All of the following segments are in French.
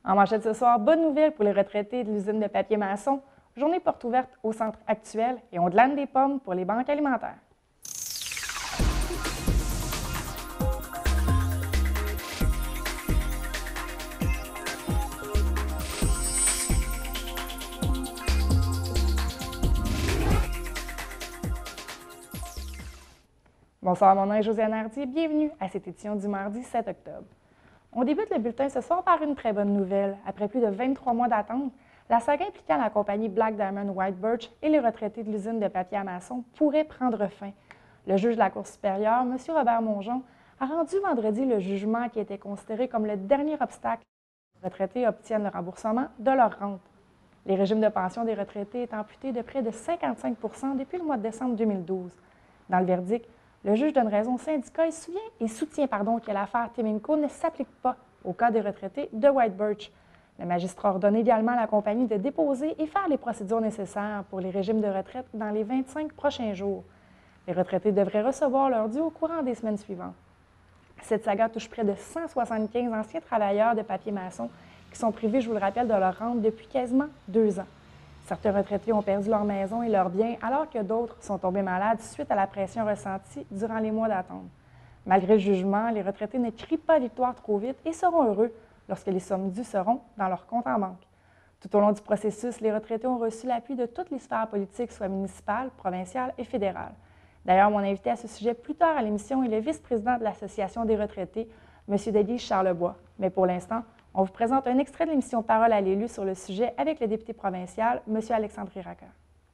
En manchette ce soir, bonne nouvelle pour les retraités de l'usine de papier maçon. Journée porte ouverte au centre actuel et on glane des pommes pour les banques alimentaires. Bonsoir, mon nom est Josiane Hardy. Bienvenue à cette édition du mardi 7 octobre. On débute le bulletin ce soir par une très bonne nouvelle. Après plus de 23 mois d'attente, la saga impliquant la compagnie Black Diamond White Birch et les retraités de l'usine de papier à maçon pourrait prendre fin. Le juge de la Cour supérieure, M. Robert Mongeon, a rendu vendredi le jugement qui était considéré comme le dernier obstacle pour que les retraités obtiennent le remboursement de leur rente. Les régimes de pension des retraités est amputé de près de 55 % depuis le mois de décembre 2012. Dans le verdict, le juge donne raison au syndicat et soutient que l'affaire Teminco ne s'applique pas au cas des retraités de White Birch. Le magistrat ordonne également à la compagnie de déposer et faire les procédures nécessaires pour les régimes de retraite dans les 25 prochains jours. Les retraités devraient recevoir leur dû au courant des semaines suivantes. Cette saga touche près de 175 anciens travailleurs de papier maçon qui sont privés, je vous le rappelle, de leur rente depuis quasiment 2 ans. Certains retraités ont perdu leur maison et leurs biens, alors que d'autres sont tombés malades suite à la pression ressentie durant les mois d'attente. Malgré le jugement, les retraités ne crient pas victoire trop vite et seront heureux lorsque les sommes dues seront dans leur compte en banque. Tout au long du processus, les retraités ont reçu l'appui de toutes les sphères politiques, soit municipales, provinciales et fédérales. D'ailleurs, mon invité à ce sujet plus tard à l'émission est le vice-président de l'Association des retraités, M. Denis Charlebois. Mais pour l'instant, on vous présente un extrait de l'émission Parole à l'élu sur le sujet avec le député provincial, M. Alexandre Iraca.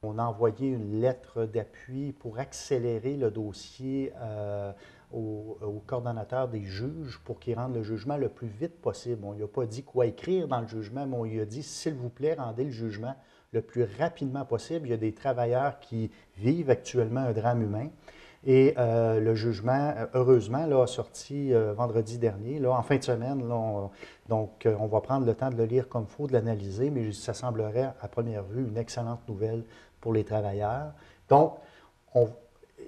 On a envoyé une lettre d'appui pour accélérer le dossier au coordonnateur des juges pour qu'il rende le jugement le plus vite possible. On ne lui a pas dit quoi écrire dans le jugement, mais on lui a dit, s'il vous plaît, rendez le jugement le plus rapidement possible. Il y a des travailleurs qui vivent actuellement un drame humain. Et le jugement, heureusement, là, a sorti vendredi dernier, là, en fin de semaine. Là, on va prendre le temps de le lire comme il faut, de l'analyser, mais ça semblerait, à première vue, une excellente nouvelle pour les travailleurs. Donc,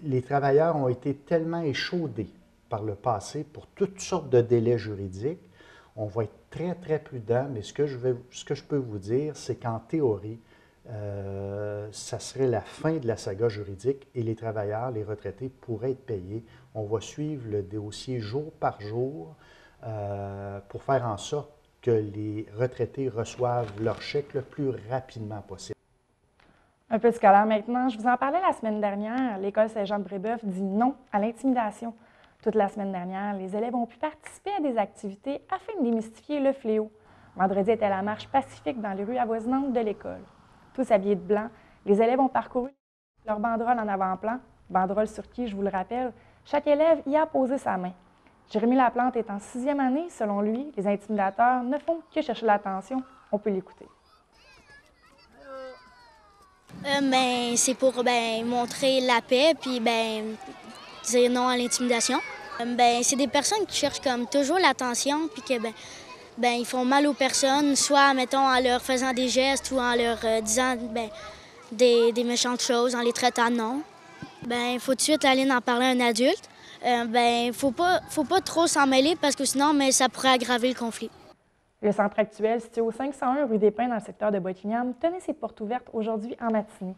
les travailleurs ont été tellement échaudés par le passé pour toutes sortes de délais juridiques. On va être très, très prudent, mais ce que je peux vous dire, c'est qu'en théorie, ça serait la fin de la saga juridique et les travailleurs, les retraités pourraient être payés. On va suivre le dossier jour par jour pour faire en sorte que les retraités reçoivent leur chèque le plus rapidement possible. Un peu scolaire maintenant. Je vous en parlais la semaine dernière. L'École Saint-Jean-de-Brébeuf dit non à l'intimidation. Toute la semaine dernière, les élèves ont pu participer à des activités afin de démystifier le fléau. Vendredi était la marche pacifique dans les rues avoisinantes de l'école. Tous habillés de blanc, les élèves ont parcouru leur banderole en avant-plan, banderole sur qui, je vous le rappelle, chaque élève y a posé sa main. Jérémy Laplante est en 6e année. Selon lui, les intimidateurs ne font que chercher l'attention. On peut l'écouter. C'est pour montrer la paix puis dire non à l'intimidation. C'est des personnes qui cherchent comme toujours l'attention puis que ils font mal aux personnes, soit mettons en leur faisant des gestes ou en leur disant des méchantes choses, en les traitant de non. Il faut tout de suite aller en parler à un adulte. Faut pas trop s'en mêler parce que sinon ça pourrait aggraver le conflit. Le centre actuel, situé au 501 rue des Pins dans le secteur de Buckingham, tenait ses portes ouvertes aujourd'hui en matinée.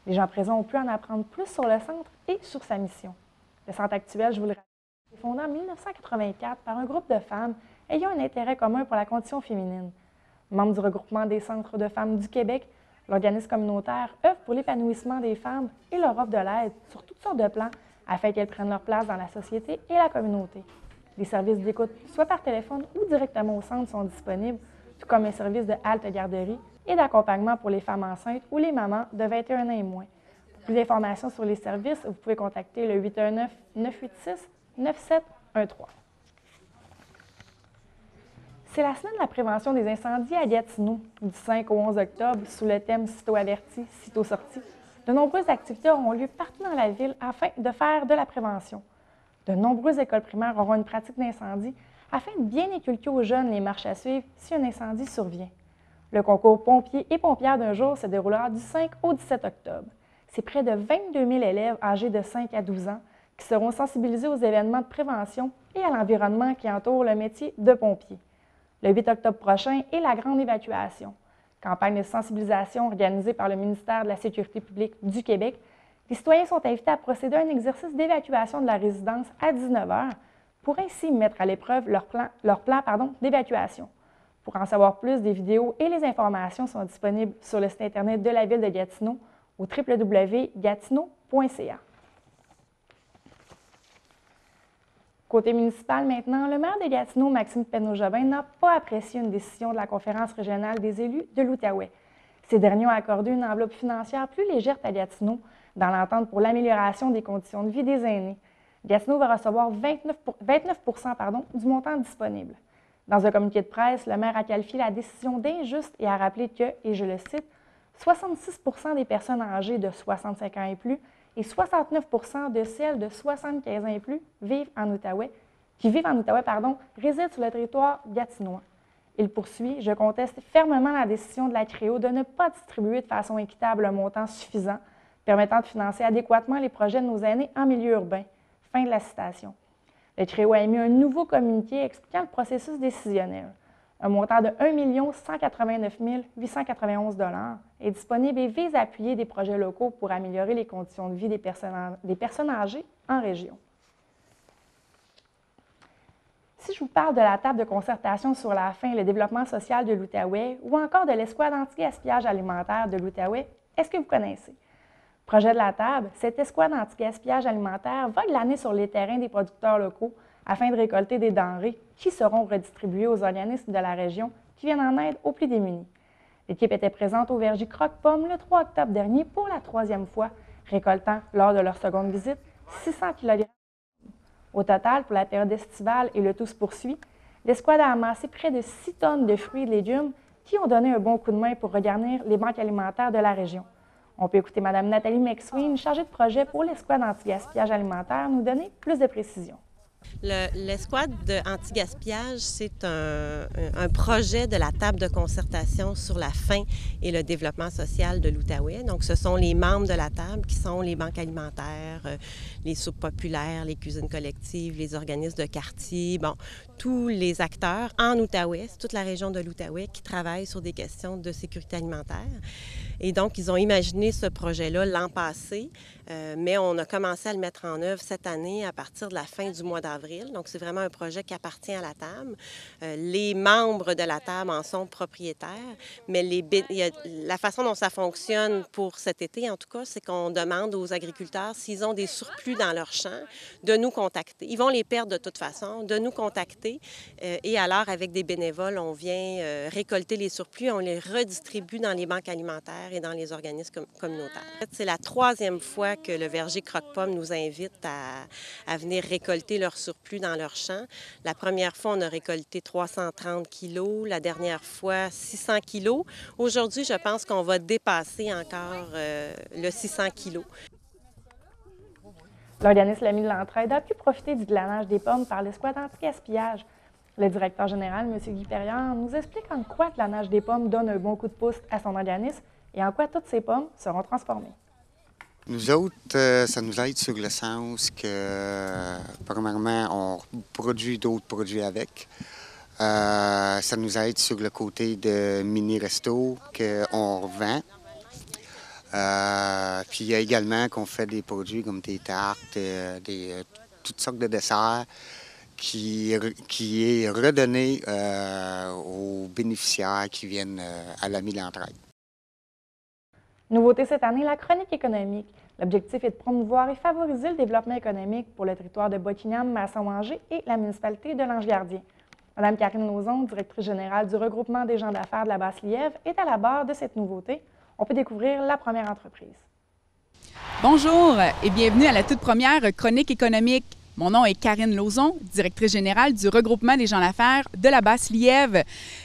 Les gens présents ont pu en apprendre plus sur le centre et sur sa mission. Le centre actuel, je vous le rappelle, est fondé en 1984 par un groupe de femmes ayant un intérêt commun pour la condition féminine. Membre du regroupement des centres de femmes du Québec, l'organisme communautaire œuvre pour l'épanouissement des femmes et leur offre de l'aide sur toutes sortes de plans afin qu'elles prennent leur place dans la société et la communauté. Les services d'écoute, soit par téléphone ou directement au centre, sont disponibles, tout comme les services de halte-garderie et d'accompagnement pour les femmes enceintes ou les mamans de 21 ans et moins. Pour plus d'informations sur les services, vous pouvez contacter le 819-986-9713. C'est la semaine de la prévention des incendies à Gatineau, du 5 au 11 octobre, sous le thème « Sitôt averti, sitôt sorti ». De nombreuses activités auront lieu partout dans la ville afin de faire de la prévention. De nombreuses écoles primaires auront une pratique d'incendie afin de bien inculquer aux jeunes les marches à suivre si un incendie survient. Le concours pompiers et pompières d'un jour se déroulera du 5 au 17 octobre. C'est près de 22 000 élèves âgés de 5 à 12 ans qui seront sensibilisés aux événements de prévention et à l'environnement qui entoure le métier de pompier. le 8 octobre prochain est la grande évacuation. Campagne de sensibilisation organisée par le ministère de la Sécurité publique du Québec. Les citoyens sont invités à procéder à un exercice d'évacuation de la résidence à 19 h pour ainsi mettre à l'épreuve leur plan d'évacuation. Pour en savoir plus, des vidéos et les informations sont disponibles sur le site Internet de la Ville de Gatineau au www.gatineau.ca. Côté municipal maintenant, le maire de Gatineau, Maxime Penneau-Jobin, n'a pas apprécié une décision de la Conférence régionale des élus de l'Outaouais. Ces derniers ont accordé une enveloppe financière plus légère à Gatineau dans l'entente pour l'amélioration des conditions de vie des aînés. Gatineau va recevoir 29 du montant disponible. Dans un communiqué de presse, le maire a qualifié la décision d'injuste et a rappelé que, et je le cite, 66 des personnes âgées de 65 ans et plus et 69 de celles de 75 ans et plus vivent en Outaouais, résident sur le territoire gatinois. Il poursuit « Je conteste fermement la décision de la CREO de ne pas distribuer de façon équitable un montant suffisant permettant de financer adéquatement les projets de nos aînés en milieu urbain. » Fin de la citation. Le CREO a émis un nouveau communiqué expliquant le processus décisionnel. Un montant de 1 189 891 $ est disponible et vise à appuyer des projets locaux pour améliorer les conditions de vie des personnes âgées en région. Si je vous parle de la table de concertation sur la faim et le développement social de l'Outaouais ou encore de l'escouade anti-gaspillage alimentaire de l'Outaouais, est-ce que vous connaissez? Projet de la table, cette escouade anti-gaspillage alimentaire va glaner sur les terrains des producteurs locaux afin de récolter des denrées qui seront redistribuées aux organismes de la région qui viennent en aide aux plus démunis. L'équipe était présente au verger Croque-Pomme le 3 octobre dernier pour la 3e fois, récoltant, lors de leur seconde visite, 600 kg. Au total, pour la période estivale et le tout se poursuit, l'escouade a amassé près de 6 tonnes de fruits et de légumes qui ont donné un bon coup de main pour regarnir les banques alimentaires de la région. On peut écouter Mme Nathalie McSween, chargée de projet pour l'escouade anti-gaspillage alimentaire, nous donner plus de précisions. L'escouade anti-gaspillage, c'est un projet de la table de concertation sur la faim et le développement social de l'Outaouais. Donc, ce sont les membres de la table qui sont les banques alimentaires, les soupes populaires, les cuisines collectives, les organismes de quartier, tous les acteurs en Outaouais, c'est toute la région de l'Outaouais qui travaillent sur des questions de sécurité alimentaire. Et donc, ils ont imaginé ce projet-là l'an passé, mais on a commencé à le mettre en œuvre cette année à partir de la fin du mois d'avril. Donc, c'est vraiment un projet qui appartient à la table. Les membres de la table en sont propriétaires, mais la façon dont ça fonctionne pour cet été, en tout cas, c'est qu'on demande aux agriculteurs, s'ils ont des surplus dans leurs champs, de nous contacter. Ils vont les perdre de toute façon, de nous contacter. Et alors, avec des bénévoles, on vient récolter les surplus, on les redistribue dans les banques alimentaires et dans les organismes communautaires. C'est la 3e fois que le verger Croque-Pomme nous invite à venir récolter leur surplus dans leurs champs. La première fois, on a récolté 330 kilos, la dernière fois 600 kilos. Aujourd'hui, je pense qu'on va dépasser encore le 600 kilos. L'organisme L'Ami de l'Entraide a pu profiter du glanage des pommes par l'escouade anti-gaspillage. Le directeur général, M. Guy Perriand, nous explique en quoi le glanage des pommes donne un bon coup de pouce à son organisme et en quoi toutes ces pommes seront transformées. Nous autres, ça nous aide sur le sens que, premièrement, on produit d'autres produits avec. Ça nous aide sur le côté de mini-resto qu'on revend. Puis il y a également qu'on fait des produits comme des tartes, toutes sortes de desserts qui est redonné aux bénéficiaires qui viennent à l'Ami de l'Entraide. Nouveauté cette année, la chronique économique. L'objectif est de promouvoir et favoriser le développement économique pour le territoire de Buckingham, Masson-Angers et la municipalité de Lange-Gardien. Mme Karine Lauzon, directrice générale du regroupement des gens d'affaires de la Basse-Lièvre, est à la barre de cette nouveauté. On peut découvrir la première entreprise. Bonjour et bienvenue à la toute première chronique économique. Mon nom est Karine Lauzon, directrice générale du regroupement des gens d'affaires de la Basse-Lièvre.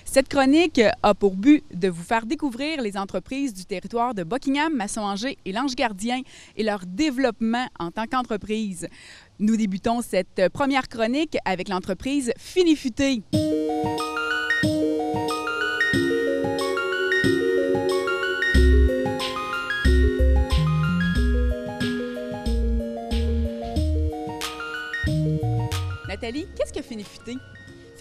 Cette chronique a pour but de vous faire découvrir les entreprises du territoire de Buckingham, Masson-Angers et Lange-Gardien et leur développement en tant qu'entreprise. Nous débutons cette première chronique avec l'entreprise Finifuté. Nathalie, qu'est-ce que Finifuté?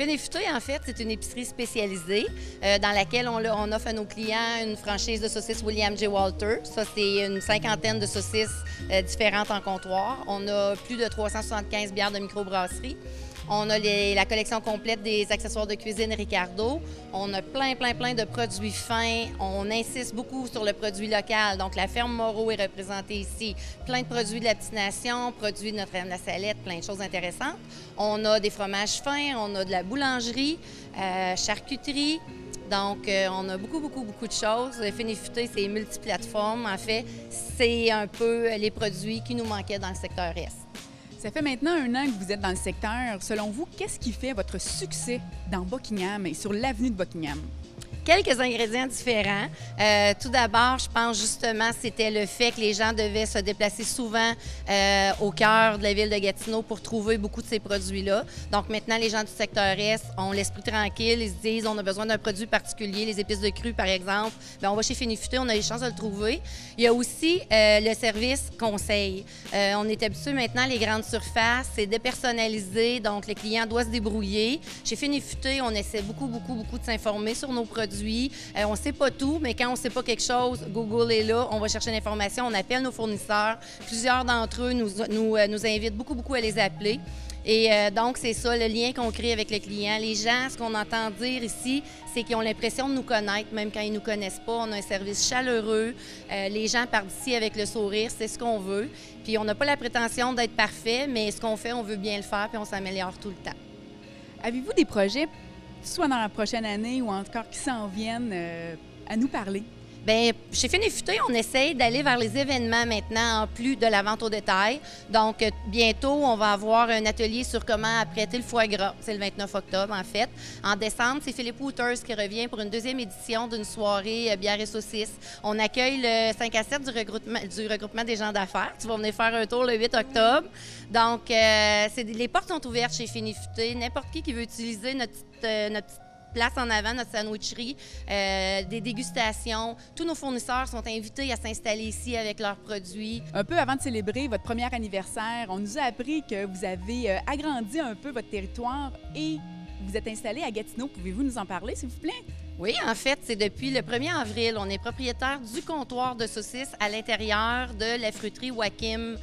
Fine et Futé, en fait, c'est une épicerie spécialisée dans laquelle on offre à nos clients une franchise de saucisses William J. Walter. Ça, c'est une 50aine de saucisses différentes en comptoir. On a plus de 375 bières de microbrasserie. On a la collection complète des accessoires de cuisine Ricardo. On a plein de produits fins. On insiste beaucoup sur le produit local. Donc, la ferme Moreau est représentée ici. Plein de produits de la petite nation, produits de Notre-Dame de la Salette, plein de choses intéressantes. On a des fromages fins, on a de la boulangerie, charcuterie. Donc, on a beaucoup de choses. Fine et Futé, c'est multiplateforme. En fait, c'est un peu les produits qui nous manquaient dans le secteur Est. Ça fait maintenant 1 an que vous êtes dans le secteur. Selon vous, qu'est-ce qui fait votre succès dans Buckingham et sur l'avenue de Buckingham? Quelques ingrédients différents. Tout d'abord, je pense justement c'était le fait que les gens devaient se déplacer souvent au cœur de la ville de Gatineau pour trouver beaucoup de ces produits-là. Donc maintenant, les gens du secteur Est ont l'esprit tranquille. Ils se disent, on a besoin d'un produit particulier, les épices de cru par exemple. Bien, on va chez Fine et Futé, on a les chances de le trouver. Il y a aussi le service conseil. On est habitué maintenant, les grandes surfaces, c'est dépersonnalisé, donc les clients doivent se débrouiller. Chez Fine et Futé, on essaie beaucoup de s'informer sur nos produits. On ne sait pas tout, mais quand on ne sait pas quelque chose, Google est là, on va chercher l'information, on appelle nos fournisseurs. Plusieurs d'entre eux nous invitent beaucoup à les appeler. Et donc, c'est ça le lien qu'on crée avec le client. Les gens, ce qu'on entend dire ici, c'est qu'ils ont l'impression de nous connaître, même quand ils ne nous connaissent pas. On a un service chaleureux. Les gens partent d'ici avec le sourire, c'est ce qu'on veut. Puis on n'a pas la prétention d'être parfait, mais ce qu'on fait, on veut bien le faire, puis on s'améliore tout le temps. Avez-vous des projets, soit dans la prochaine année ou encore qui s'en viennent, à nous parler? Bien, chez Fine et Futé, on essaye d'aller vers les événements maintenant en plus de la vente au détail. Donc, bientôt, on va avoir un atelier sur comment apprêter le foie gras. C'est le 29 octobre, en fait. En décembre, c'est Philippe Wouters qui revient pour une 2e édition d'une soirée bière et saucisses. On accueille le 5 à 7 du regroupement des gens d'affaires. Tu vas venir faire un tour le 8 octobre. Donc, les portes sont ouvertes chez Fine et Futé. N'importe qui veut utiliser notre petite place en avant, notre sandwicherie, des dégustations. Tous nos fournisseurs sont invités à s'installer ici avec leurs produits. Un peu avant de célébrer votre premier anniversaire, on nous a appris que vous avez agrandi un peu votre territoire et vous êtes installé à Gatineau. Pouvez-vous nous en parler, s'il vous plaît? Oui, en fait, c'est depuis le 1er avril. On est propriétaire du comptoir de saucisses à l'intérieur de la fruiterie Wakim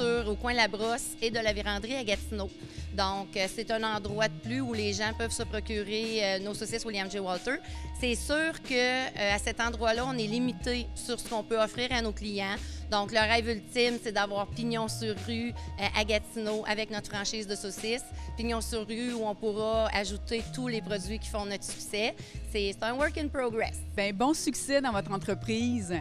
au coin La Brosse et de la véranderie à Gatineau. Donc, c'est un endroit de plus où les gens peuvent se procurer nos saucisses William J. Walter. C'est sûr qu'à cet endroit-là, on est limité sur ce qu'on peut offrir à nos clients. Donc, le rêve ultime, c'est d'avoir pignon sur rue à Gatineau avec notre franchise de saucisses. Pignon sur rue où on pourra ajouter tous les produits qui font notre succès. C'est un work in progress. Bien, bon succès dans votre entreprise.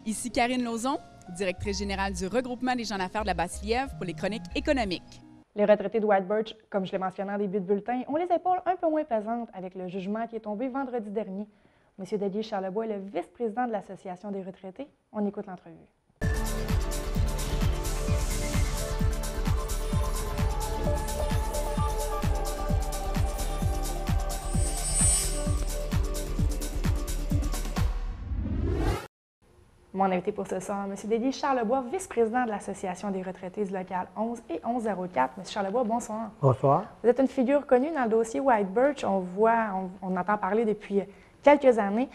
Ici Karine Lauzon, directrice générale du regroupement des gens d'affaires de la Basse-Lièvre pour les chroniques économiques. Les retraités de White Birch, comme je l'ai mentionné en début de bulletin, ont les épaules un peu moins pesantes avec le jugement qui est tombé vendredi dernier. M. Délier Charlebois est le vice-président de l'Association des retraités. On écoute l'entrevue. Mon invité pour ce soir, M. Délier Charlebois, vice-président de l'Association des retraités du local 11 et 1104. M. Charlebois, bonsoir. Bonsoir. Vous êtes une figure connue dans le dossier White Birch. On entend parler depuis quelques années.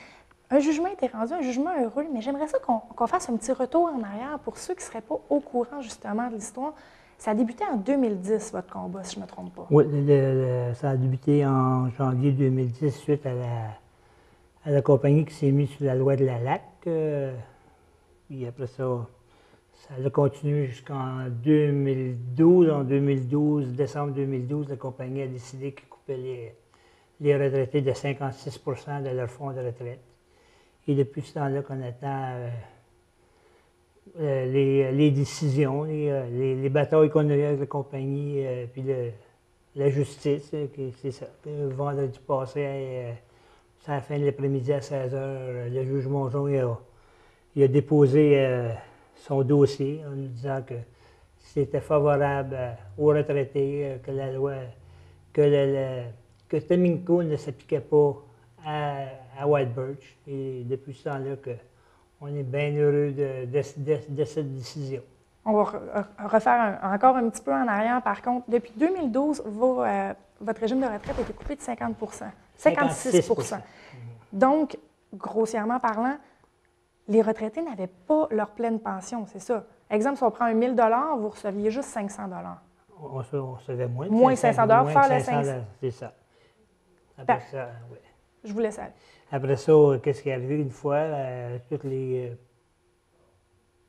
Un jugement a été rendu, un jugement heureux, mais j'aimerais ça qu'on fasse un petit retour en arrière pour ceux qui ne seraient pas au courant justement de l'histoire. Ça a débuté en 2010, votre combat, si je ne me trompe pas. Oui, ça a débuté en janvier 2010 suite à la compagnie qui s'est mise sur la loi de la LAC. Puis après ça a continué jusqu'en 2012. En 2012, décembre 2012, la compagnie a décidé qu'elle coupait les retraités de 56 % de leur fonds de retraite. Et depuis ce temps-là qu'on attend les décisions, les batailles qu'on a eues avec la compagnie, puis la justice, c'est ça. Puis, vendredi passé, à la fin de l'après-midi à 16 h, le juge Mongeon il a déposé son dossier en nous disant que c'était favorable aux retraités, que la loi, que Teminco ne s'appliquait pas à White Birch. Et depuis ce temps-là, on est bien heureux de cette décision. On va refaire encore un petit peu en arrière. Par contre, depuis 2012, vos votre régime de retraite a été coupé de 50 56 Donc, grossièrement parlant, les retraités n'avaient pas leur pleine pension, c'est ça. Exemple, si on prend un 1 000 vous receviez juste 500 On recevait moins. Moins 500 faire le 500. C'est ça. Après ça, oui. Je vous laisse aller. Après ça, qu'est-ce qui est arrivé une fois? Tous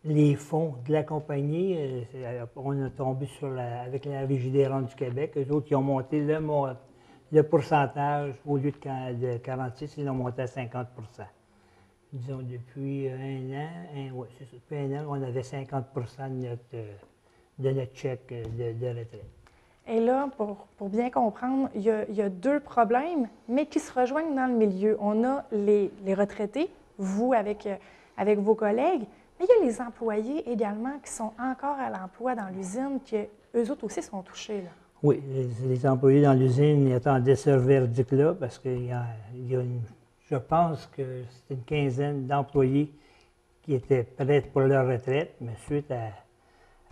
les fonds de la compagnie, on a tombé avec la Régie des rentes du Québec. Eux autres, ils ont monté le pourcentage, au lieu de 46, ils l'ont monté à 50 Disons, depuis un an, c'est ça, depuis un an, on avait 50 de notre chèque de retraite. Et là, pour bien comprendre, il y a deux problèmes, mais qui se rejoignent dans le milieu. On a les retraités, vous avec vos collègues, mais il y a les employés également qui sont encore à l'emploi dans l'usine, qui eux autres aussi sont touchés. Là. Oui, les employés dans l'usine, ils attendaient ce verdict-là parce qu'il y a je pense que c'est une quinzaine d'employés qui étaient prêts pour leur retraite, mais suite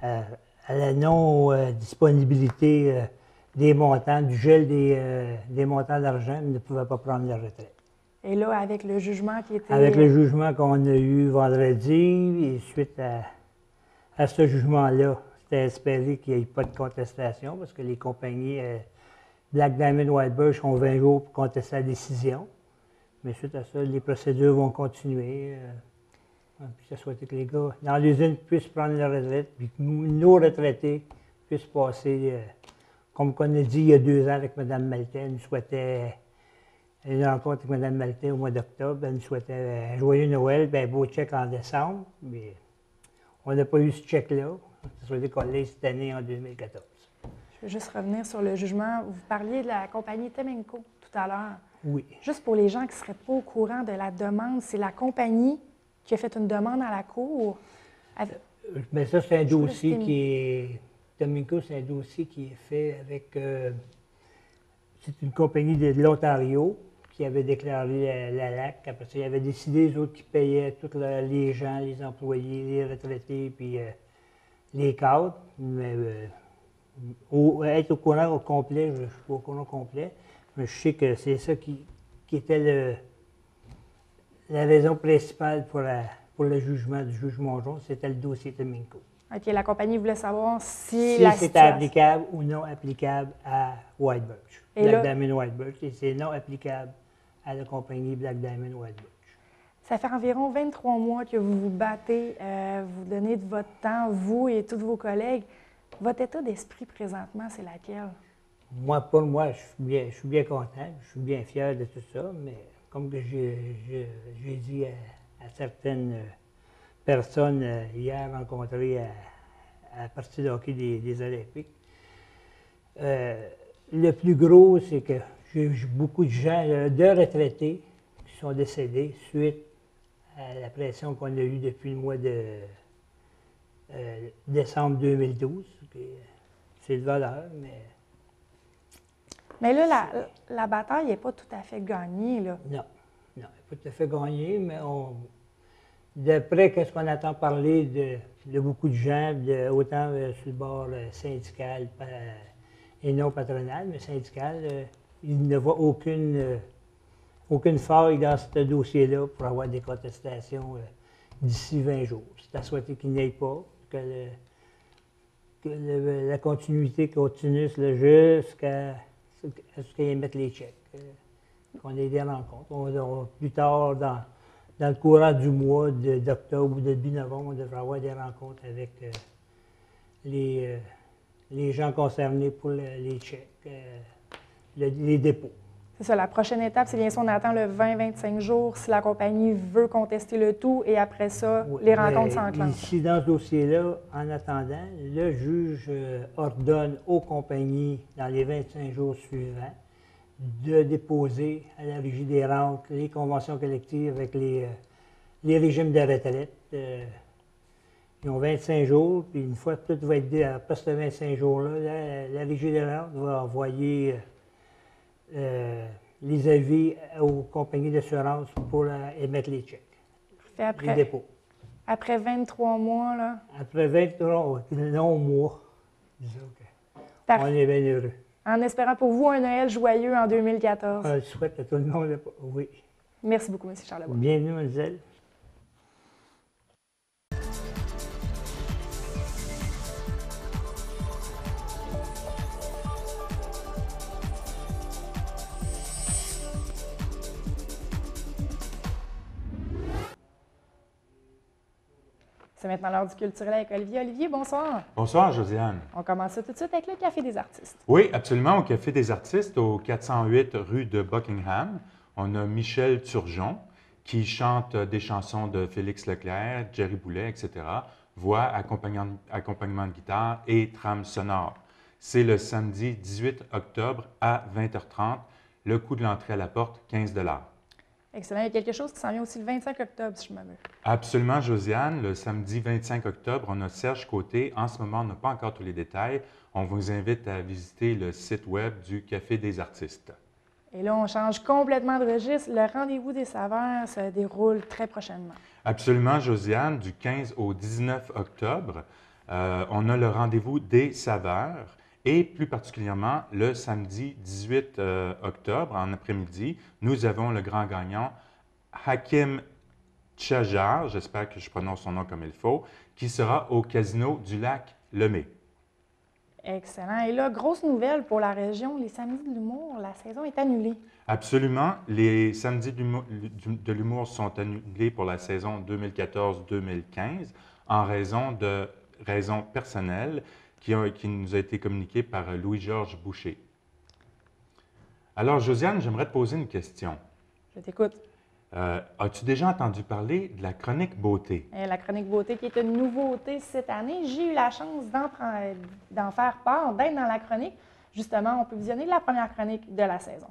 à la non-disponibilité des montants, du gel des montants d'argent, ils ne pouvaient pas prendre leur retraite. Et là, avec le jugement qui était... Avec le jugement qu'on a eu vendredi, et suite à ce jugement-là, c'était espéré qu'il n'y ait pas de contestation parce que les compagnies Black Diamond White Birch ont 20 jours pour contester la décision. Mais suite à ça, les procédures vont continuer. Puis ça souhaite que les gars dans l'usine puissent prendre leur retraite, puis que nos retraités puissent passer, comme on a dit il y a 2 ans avec Mme Maltais, nous souhaitait une rencontre avec Mme Maltais au mois d'octobre, elle nous souhaitait un joyeux Noël, un beau chèque en décembre, mais on n'a pas eu ce chèque-là. Ça souhaitait qu'on l'ait cette année en 2014. Je veux juste revenir sur le jugement. Vous parliez de la compagnie Temenco tout à l'heure. Oui. Juste pour les gens qui ne seraient pas au courant de la demande, c'est la compagnie qui a fait une demande à la Cour. Mais ça, c'est un dossier qui est... Temenco, c'est un dossier qui est fait avec... c'est une compagnie de l'Ontario qui avait déclaré la LAC. Après ça, ils avaient décidé, les autres, qui payaient tous les gens, les employés, les retraités, puis les cadres. Mais être au courant au complet, je ne suis pas au courant complet. Mais je sais que c'est ça qui était la raison principale pour le jugement du juge Mongeon, c'était le dossier Temenco. OK, la compagnie voulait savoir si c'était applicable ou non applicable à White Birch, Black Diamond White Birch, et c'est non applicable à la compagnie Black Diamond White Birch. Ça fait environ 23 mois que vous vous battez, vous donnez de votre temps, vous et tous vos collègues. Votre état d'esprit présentement, c'est laquelle? Moi, pour moi, je suis bien content, je suis bien fier de tout ça, mais comme que j'ai dit à certaines personnes hier rencontrées à la partie de hockey des Olympiques, le plus gros, c'est que j'ai beaucoup de gens, de retraités, qui sont décédés suite à la pression qu'on a eue depuis le mois de décembre 2012. C'est de valeur, mais... Mais là, la bataille n'est pas tout à fait gagnée, là. Non, elle n'est pas tout à fait gagnée, mais d'après ce qu'on entend parler de beaucoup de gens, autant sur le bord syndical et non patronal, mais syndical, il ne voit aucune faille dans ce dossier-là pour avoir des contestations d'ici 20 jours. C'est à souhaiter qu'il n'y ait pas, que la continuité continue jusqu'à ce qu'ils mettent les chèques, qu'on ait des rencontres. Plus tard, dans le courant du mois d'octobre ou de début novembre, on devrait avoir des rencontres avec les gens concernés pour les chèques, les dépôts. C'est ça, la prochaine étape, c'est bien sûr, on attend le 20-25 jours si la compagnie veut contester le tout et après ça, les rencontres s'enclenchent. Ici, dans ce dossier-là, en attendant, le juge ordonne aux compagnies, dans les 25 jours suivants, de déposer à la Régie des rentes les conventions collectives avec les régimes de retraite. Ils ont 25 jours, puis une fois que tout va être dit, après ces 25 jours-là, la Régie des rentes va envoyer les avis aux compagnies d'assurance pour émettre les chèques, les dépôts. Après 23 mois, là? Après 23 longs mois, disons qu'on est bien heureux. En espérant pour vous un Noël joyeux en 2014. Je souhaite à tout le monde, oui. Merci beaucoup, M. Charlebois. Bienvenue, mademoiselle. C'est maintenant l'heure du culturel avec Olivier. Olivier, bonsoir. Bonsoir, Josiane. On commence ça tout de suite avec le Café des artistes. Oui, absolument, au Café des artistes, au 408 rue de Buckingham. On a Michel Turgeon qui chante des chansons de Félix Leclerc, Jerry Boulet, etc. Voix, accompagnement de guitare et trame sonore. C'est le samedi 18 octobre à 20h30. Le coût de l'entrée à la porte, 15 $. Excellent. Il y a quelque chose qui s'en vient aussi le 25 octobre, si je m'abuse. Absolument, Josiane. Le samedi 25 octobre, on a Serge Côté. En ce moment, on n'a pas encore tous les détails. On vous invite à visiter le site web du Café des artistes. Et là, on change complètement de registre. Le rendez-vous des saveurs se déroule très prochainement. Absolument, Josiane. Du 15 au 19 octobre, on a le rendez-vous des saveurs. Et plus particulièrement, le samedi 18 octobre, en après-midi, nous avons le grand gagnant, Hakim Tchajar, j'espère que je prononce son nom comme il faut, qui sera au Casino du Lac Lemay. Excellent. Et là, grosse nouvelle pour la région, les samedis de l'humour, la saison est annulée. Absolument. Les samedis de l'humour sont annulés pour la saison 2014-2015 en raison de raisons personnelles qui nous a été communiqué par Louis-Georges Boucher. Alors, Josiane, j'aimerais te poser une question. Je t'écoute. As-tu déjà entendu parler de la chronique beauté? La chronique beauté qui est une nouveauté cette année. J'ai eu la chance d'en faire part, d'être dans la chronique. Justement, on peut visionner la première chronique de la saison.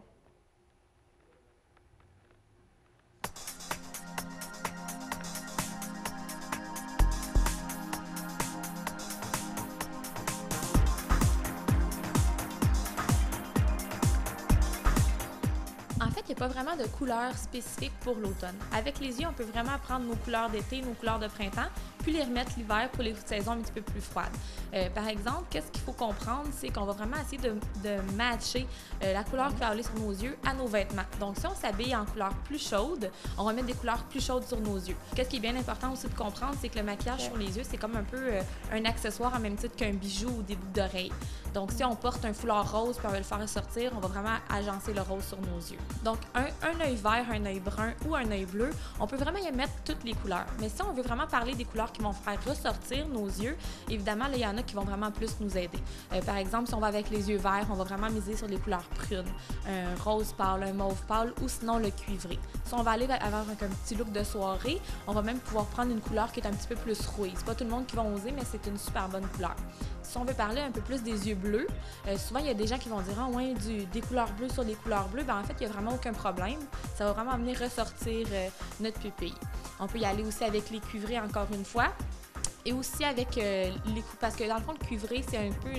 Il n'y a pas vraiment de couleurs spécifiques pour l'automne. Avec les yeux, on peut vraiment prendre nos couleurs d'été, nos couleurs de printemps, puis les remettre l'hiver pour les saisons un petit peu plus froides. Par exemple, qu'est-ce qu'il faut comprendre, c'est qu'on va vraiment essayer de matcher la couleur qui va aller sur nos yeux à nos vêtements. Donc, si on s'habille en couleur plus chaude, on va mettre des couleurs plus chaudes sur nos yeux. Qu'est-ce qui est bien important aussi de comprendre, c'est que le maquillage sur les yeux, c'est comme un peu un accessoire en même titre qu'un bijou ou des boucles d'oreilles. Donc, si on porte un foulard rose puis on veut le faire ressortir, on va vraiment agencer le rose sur nos yeux. Donc, un œil vert, un œil brun ou un œil bleu, on peut vraiment y mettre toutes les couleurs. Mais si on veut vraiment parler des couleurs qui vont faire ressortir nos yeux, évidemment, là, il y en a qui vont vraiment plus nous aider. Par exemple, si on va avec les yeux verts, on va vraiment miser sur les couleurs prunes, un rose pâle, un mauve pâle ou sinon le cuivré. Si on va aller avoir un petit look de soirée, on va même pouvoir prendre une couleur qui est un petit peu plus rouille. C'est pas tout le monde qui va oser, mais c'est une super bonne couleur. Si on veut parler un peu plus des yeux bleus, souvent il y a des gens qui vont dire « Ah ouais, des couleurs bleues sur des couleurs bleues », en fait, il n'y a vraiment aucun problème. Ça va vraiment venir ressortir notre pupille. On peut y aller aussi avec les cuivrés encore une fois. Et aussi avec parce que dans le fond, le cuivré, c'est un peu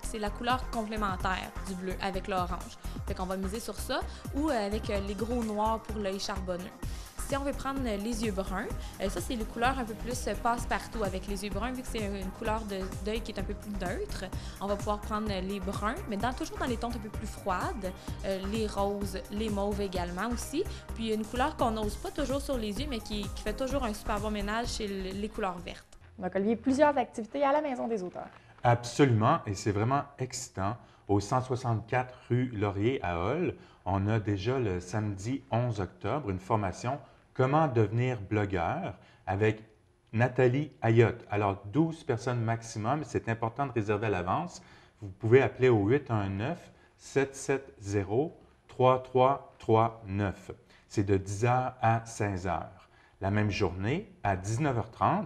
c'est la couleur complémentaire du bleu avec l'orange. Fait qu'on va miser sur ça ou avec les gros noirs pour l'œil charbonneux. Si on veut prendre les yeux bruns, ça, c'est les couleurs un peu plus passe-partout. Avec les yeux bruns, vu que c'est une couleur d'œil qui est un peu plus neutre, on va pouvoir prendre les bruns, mais toujours dans les tons un peu plus froides, les roses, les mauves également aussi. Puis une couleur qu'on n'ose pas toujours sur les yeux, mais qui fait toujours un super bon ménage, c'est les couleurs vertes. Donc, Olivier, plusieurs activités à la Maison des auteurs. Absolument, et c'est vraiment excitant. Au 164 rue Laurier à Hull, on a déjà le samedi 11 octobre une formation « Comment devenir blogueur » avec Nathalie Ayotte. Alors, 12 personnes maximum, c'est important de réserver à l'avance. Vous pouvez appeler au 819-770-3339. C'est de 10h à 16h. La même journée, à 19h30,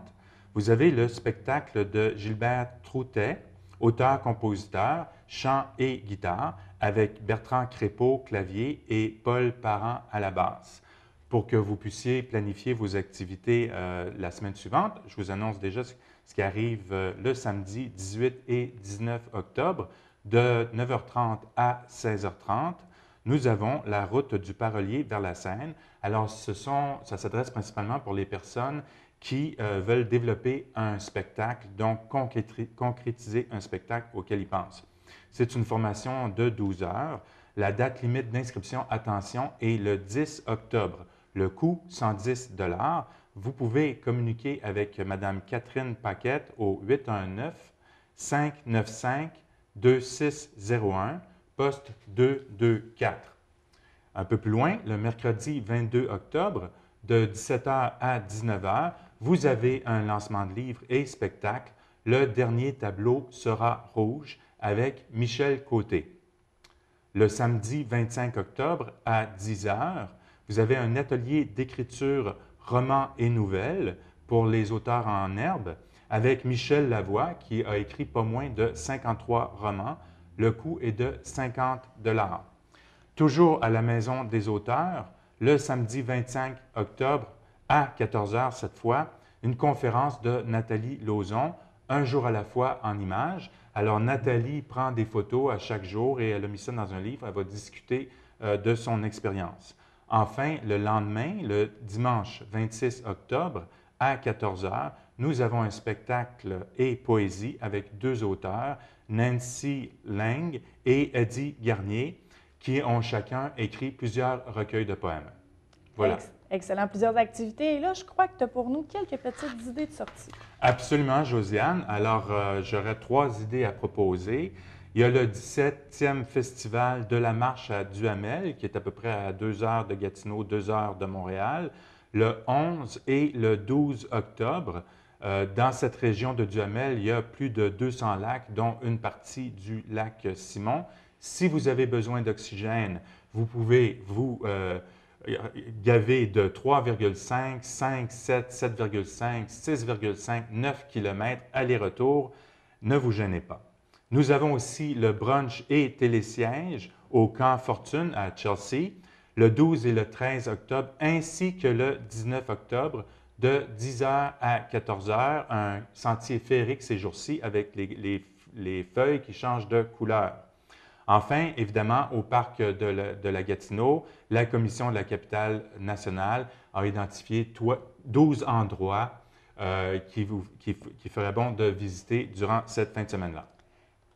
vous avez le spectacle de Gilbert Troutet, auteur-compositeur, chant et guitare, avec Bertrand Crépeau, clavier, et Paul Parent à la basse. Pour que vous puissiez planifier vos activités la semaine suivante, je vous annonce déjà ce qui arrive le samedi 18 et 19 octobre, de 9h30 à 16h30. Nous avons la route du Parolier vers la Seine. Alors, ça s'adresse principalement pour les personnes qui veulent développer un spectacle, donc concrétiser un spectacle auquel ils pensent. C'est une formation de 12 heures. La date limite d'inscription, attention, est le 10 octobre. Le coût, 110 $. Vous pouvez communiquer avec Mme Catherine Paquette au 819-595-2601, poste 224. Un peu plus loin, le mercredi 22 octobre, de 17h à 19h, vous avez un lancement de livres et spectacle. Le dernier tableau sera rouge avec Michel Côté. Le samedi 25 octobre à 10h, vous avez un atelier d'écriture romans et nouvelles pour les auteurs en herbe avec Michel Lavoie qui a écrit pas moins de 53 romans. Le coût est de 50 $. Toujours à la Maison des auteurs, le samedi 25 octobre à 14h cette fois, une conférence de Nathalie Lauzon, un jour à la fois en images. Alors Nathalie prend des photos à chaque jour et elle a mis ça dans un livre. Elle va discuter de son expérience. Enfin, le lendemain, le dimanche 26 octobre à 14h, nous avons un spectacle et poésie avec 2 auteurs, Nancy Lang et Eddie Garnier, qui ont chacun écrit plusieurs recueils de poèmes. Voilà. Excellent. Plusieurs activités. Et là, je crois que tu as pour nous quelques petites idées de sortie. Absolument, Josiane. Alors, j'aurais 3 idées à proposer. Il y a le 17e Festival de la marche à Duhamel, qui est à peu près à 2 heures de Gatineau, 2 heures de Montréal, le 11 et le 12 octobre. Dans cette région de Duhamel, il y a plus de 200 lacs, dont une partie du lac Simon. Si vous avez besoin d'oxygène, vous pouvez vous gaver de 3,5, 5, 7, 7,5, 6,5, 9 km aller-retour. Ne vous gênez pas. Nous avons aussi le brunch et télésiège au Camp Fortune à Chelsea, le 12 et le 13 octobre, ainsi que le 19 octobre, de 10h à 14h, un sentier féerique ces jours-ci avec les feuilles qui changent de couleur. Enfin, évidemment, au parc de la Gatineau, la Commission de la capitale nationale a identifié 12 endroits qui ferait bon de visiter durant cette fin de semaine-là.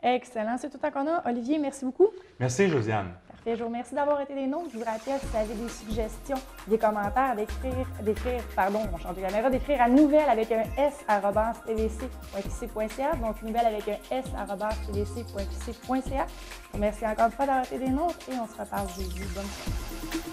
Excellent. C'est tout le temps qu'on a. Olivier, merci beaucoup. Merci, Josiane. Parfait. Je vous remercie d'avoir été des nôtres. Je vous rappelle, si vous avez des suggestions, des commentaires, d'écrire à nouvelle avec un s@tvc.qc.ca. Donc, nouvelle avec un s@tvc.qc.ca. Merci encore une fois d'avoir été des nôtres et on se reparle jeudi. Bonne soirée.